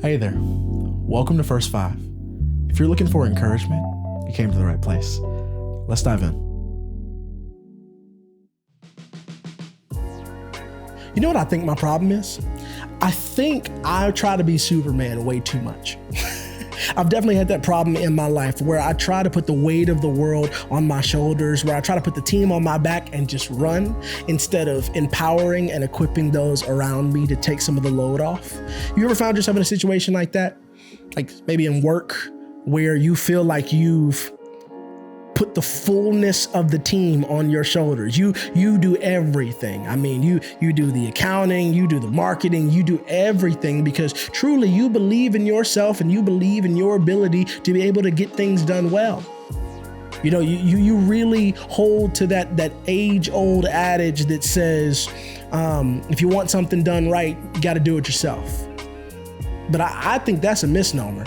Hey there, welcome to First Five. If you're looking for encouragement, you came to the right place. Let's dive in. You know what I think my problem is? I think I try to be Superman way too much. I've definitely had that problem in my life where I try to put the weight of the world on my shoulders, where I try to put the team on my back and just run instead of empowering and equipping those around me to take some of the load off. You ever found yourself in a situation like that? Like maybe in work where you feel like you've put the fullness of the team on your shoulders. You do everything. I mean, you do the accounting, you do the marketing, you do everything because truly you believe in yourself and you believe in your ability to be able to get things done well. You know, you really hold to that age-old adage that says, if you want something done right, you got to do it yourself. But I think that's a misnomer.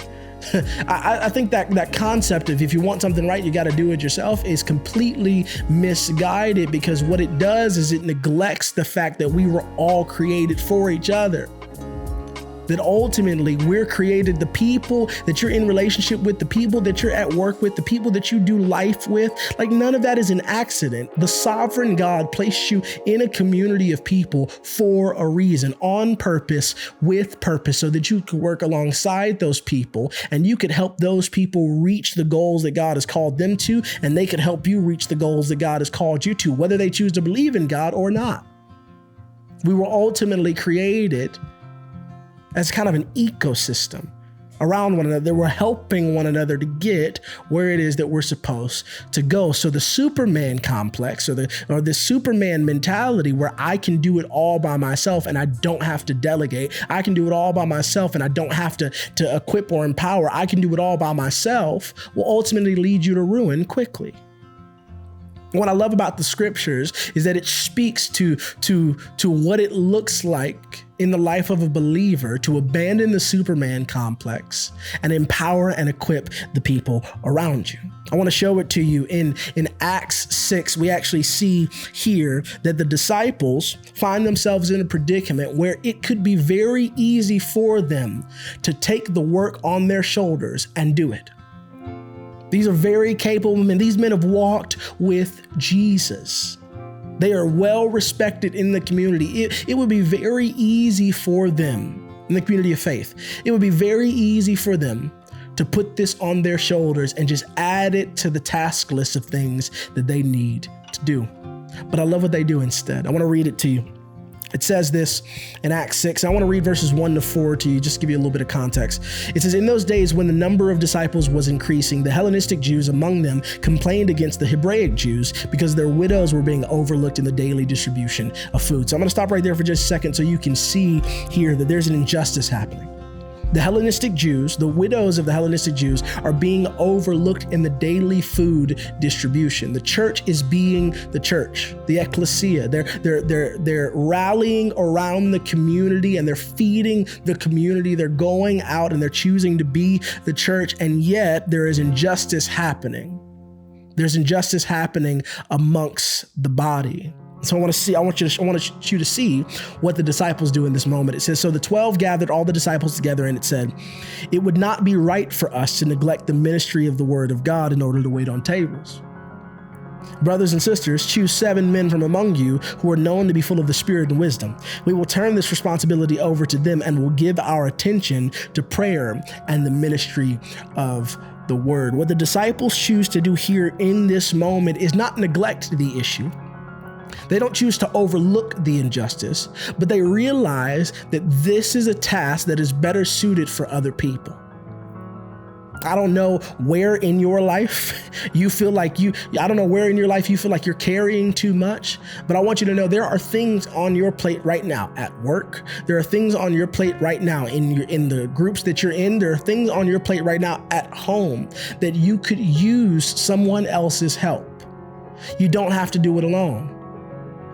I think that concept of if you want something right, you got to do it yourself is completely misguided because what it does is it neglects the fact that we were all created for each other. That ultimately we're created, the people that you're in relationship with, the people that you're at work with, the people that you do life with, like none of that is an accident. The sovereign God placed you in a community of people for a reason, on purpose, with purpose, so that you could work alongside those people and you could help those people reach the goals that God has called them to, and they could help you reach the goals that God has called you to, whether they choose to believe in God or not. We were ultimately created as kind of an ecosystem around one another. We're helping one another to get where it is that we're supposed to go. So the Superman complex or the Superman mentality where I can do it all by myself and I don't have to delegate. I can do it all by myself and I don't have to equip or empower. I can do it all by myself will ultimately lead you to ruin quickly. What I love about the scriptures is that it speaks to what it looks like in the life of a believer to abandon the Superman complex and empower and equip the people around you. I want to show it to you in Acts 6. We actually see here that the disciples find themselves in a predicament where it could be very easy for them to take the work on their shoulders and do it. These are very capable men. These men have walked with Jesus. They are well respected in the community. It would be very easy for them in the community of faith. It would be very easy for them to put this on their shoulders and just add it to the task list of things that they need to do. But I love what they do instead. I want to read it to you. It says this in Acts 6. I want to read verses 1-4 to you, just to give you a little bit of context. It says, in those days when the number of disciples was increasing, the Hellenistic Jews among them complained against the Hebraic Jews because their widows were being overlooked in the daily distribution of food. So I'm going to stop right there for just a second so you can see here that there's an injustice happening. The Hellenistic Jews, the widows of the Hellenistic Jews, are being overlooked in the daily food distribution. The church is being the church, the ecclesia. They're rallying around the community and they're feeding the community. They're going out and they're choosing to be the church, and yet there is injustice happening. There's injustice happening amongst the body. So I want you to see what the disciples do in this moment. It says, so the 12 gathered all the disciples together and it said, it would not be right for us to neglect the ministry of the word of God in order to wait on tables. Brothers and sisters, choose 7 men from among you who are known to be full of the Spirit and wisdom. We will turn this responsibility over to them and will give our attention to prayer and the ministry of the word. What the disciples choose to do here in this moment is not neglect the issue. They don't choose to overlook the injustice, but they realize that this is a task that is better suited for other people. I don't know where in your life you feel like you feel like you're carrying too much, but I want you to know there are things on your plate right now at work. There are things on your plate right now in the groups that you're in. There are things on your plate right now at home that you could use someone else's help. You don't have to do it alone.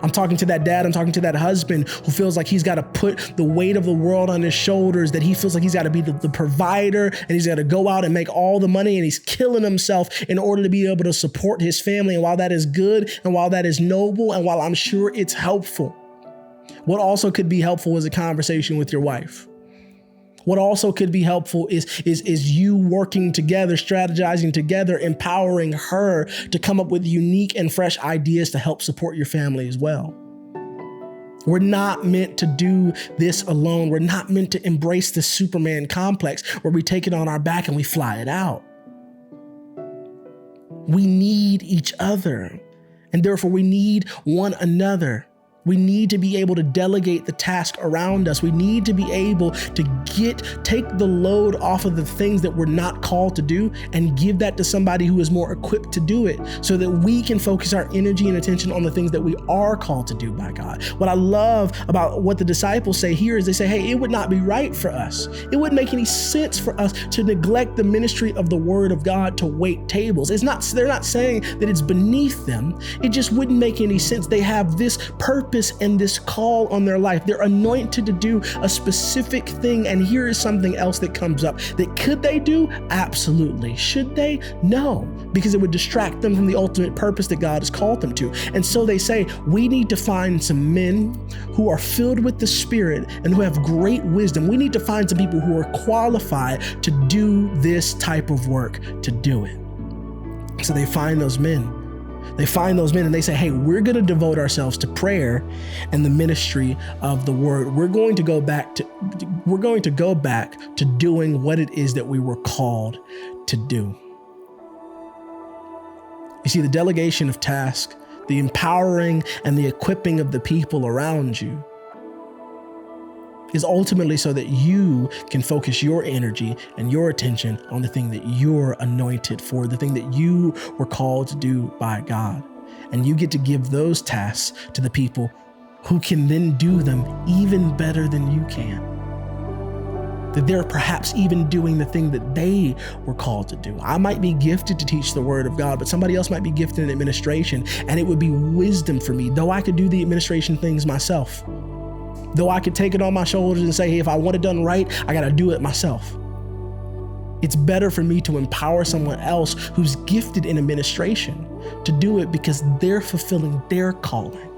I'm talking to that dad, I'm talking to that husband who feels like he's got to put the weight of the world on his shoulders, that he feels like he's got to be the provider and he's got to go out and make all the money, and he's killing himself in order to be able to support his family. And while that is good and while that is noble and while I'm sure it's helpful, what also could be helpful is a conversation with your wife. What also could be helpful is you working together, strategizing together, empowering her to come up with unique and fresh ideas to help support your family as well. We're not meant to do this alone. We're not meant to embrace the Superman complex where we take it on our back and we fly it out. We need each other, and therefore we need one another. We need to be able to delegate the task around us. We need to be able to take the load off of the things that we're not called to do and give that to somebody who is more equipped to do it so that we can focus our energy and attention on the things that we are called to do by God. What I love about what the disciples say here is they say, hey, it would not be right for us. It wouldn't make any sense for us to neglect the ministry of the word of God to wait tables. They're not saying that it's beneath them. It just wouldn't make any sense. They have this purpose and this call on their life. They're anointed to do a specific thing. And here is something else that comes up that could they do? Absolutely. Should they? No, because it would distract them from the ultimate purpose that God has called them to. And so they say, we need to find some men who are filled with the Spirit and who have great wisdom. We need to find some people who are qualified to do this type of work, to do it. So they find those men. They find those men and they say, hey, we're going to devote ourselves to prayer and the ministry of the word. We're going to go back to doing what it is that we were called to do. You see, the delegation of tasks, the empowering and the equipping of the people around you is ultimately so that you can focus your energy and your attention on the thing that you're anointed for, the thing that you were called to do by God. And you get to give those tasks to the people who can then do them even better than you can. That they're perhaps even doing the thing that they were called to do. I might be gifted to teach the word of God, but somebody else might be gifted in administration, and it would be wisdom for me, though I could do the administration things myself. Though I could take it on my shoulders and say, hey, if I want it done right, I got to do it myself. It's better for me to empower someone else who's gifted in administration to do it because they're fulfilling their calling.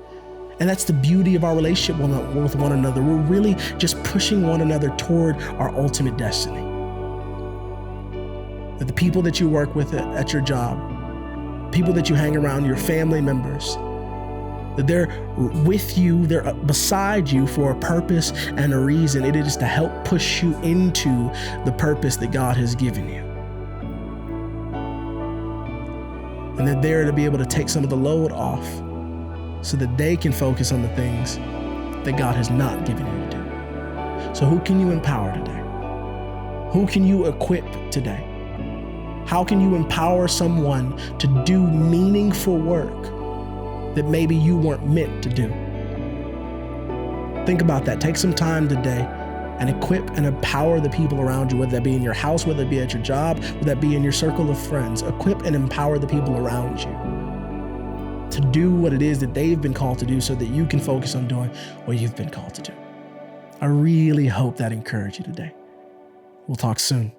And that's the beauty of our relationship with one another. We're really just pushing one another toward our ultimate destiny. That the people that you work with at your job, people that you hang around, your family members, that they're with you, they're beside you for a purpose and a reason. It is to help push you into the purpose that God has given you. And they're there to be able to take some of the load off so that they can focus on the things that God has not given you to do. So who can you empower today? Who can you equip today? How can you empower someone to do meaningful work that maybe you weren't meant to do? Think about that. Take some time today and equip and empower the people around you, whether that be in your house, whether it be at your job, whether that be in your circle of friends. Equip and empower the people around you to do what it is that they've been called to do so that you can focus on doing what you've been called to do. I really hope that encouraged you today. We'll talk soon.